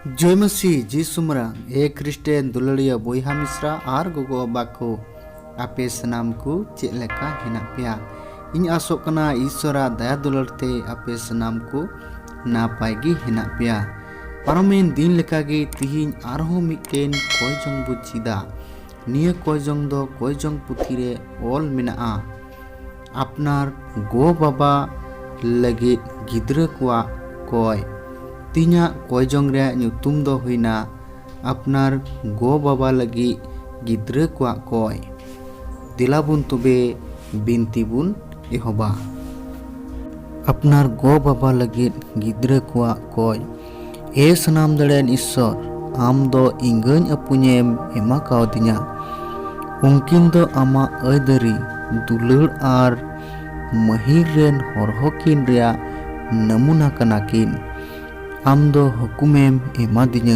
जय मसी जिसुमरा ए ख्रिस्टेन दुलड़िया बयहा मिश्रा और गोगो बाबा को आपे सनाम को चेलेका हेना पेया इन आसोक कना ईश्वरा दया दुलड़ते आपे सनाम को नापायगी हेना पेया पारमेन दिन लेकागे तिहिन आरहो मिटेन कोयजोंग बुचिदा निया कोयजोंग दो कोयजोंग पुथिरे ओल मेनाआ आपनार गो बाबा लगे गिद्रा कुआ कोय तिना कोयजोंग रे ᱧᱩᱛᱩᱢ दो हुईना आपनार गो बाबा लगी गिद्रा कुआ कोय दिलाबुन तुबे बिनती बुन एहोबा आपनार गो बाबा लगी गिद्रा कुआ कोय ए सनाम दड़ेन ईश्वर आम दो इंगन अपुनेम एमा कावदिना उनकिन दो आमा अयदरी दुलड़ आर महिर रेन हरहोकिन रेया नमूना कनाकिन आम दो हुकुमेम एमा दिने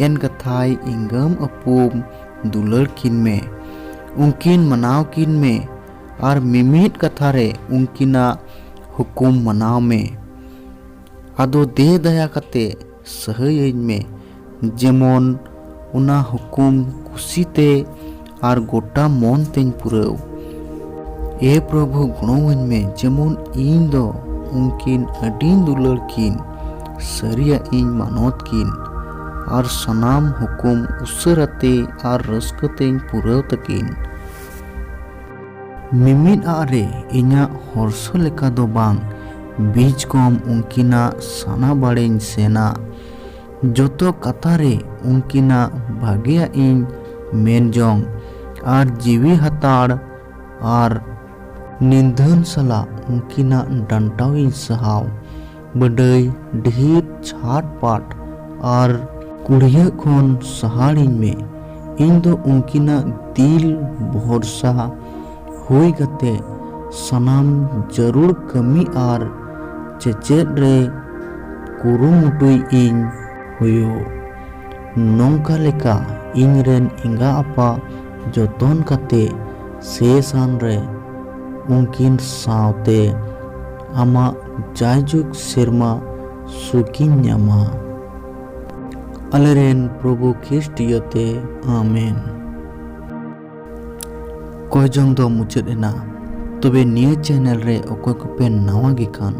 एन कथाय इंगम अपुम दुलड़ किन में उनकिन मनाव किन में और मिमित कथा रे उनकिना हुकुम मनाव में आदो दे दया कते सहयन में जेमन उना हुकुम कुसीते और गोटा मन तेन पुरव ए प्रभु गुणवन में जेमन इन दो उनकिन अडीन दुलड़ किन सरिया इन मानोत किन और सनाम हुकुम उसरते और रस्कते पुरव तकिन मिमित आरे इना हर्षो लेका दो बांग बीज कम उनकिना साना बाड़ेन सेना जोतो कथारे उनकिना भागिया इन मेनजोंग और जीवी हताड़ और निंदन सला उनकिना डंटाव इन सहाव बडई ढेर छाट पाट और कुड़िया खन सहाड़िन में इन दो उनकिना दिल भरोसा हुई गते सनाम जरूर कमी और चेचेद रे कुरुमुटुई इन हुयो नोंका लेका इन रेन इंगा आपा जोतन कते से सान रे उनकिन सावते आमा जायजुग सेरमा सुकिन न्यामा अलेरेन प्रभु ख्रिस्ट यते आमेन कोयजोंग दो मुचाद एना तबे निया चैनल रे ओकोय कोपे नवा गिकान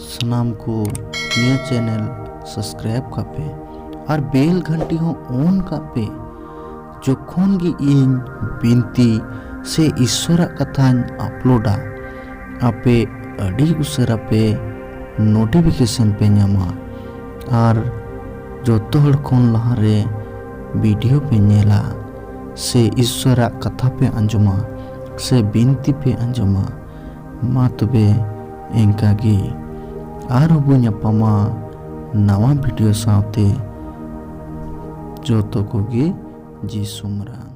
सनाम को निया चैनल सब्सक्राइब कापे और बेल घंटी हो ऑन कापे जोखोन गी इन बिनती से ईश्वर कथान अपलोडा आपे अड़ी उसरा पे नोटिफिकेशन पे ᱧᱟᱢᱟ और जोतो हड़ कोन लहारे वीडियो पे नेला से ईश्वर कथा पे अंजमा से बिनती पे अंजमा मा तबे एंकागी आर बु ᱧᱟᱯᱟᱢᱟ नवा वीडियो साथे जोतो कोगी जी सुमरा।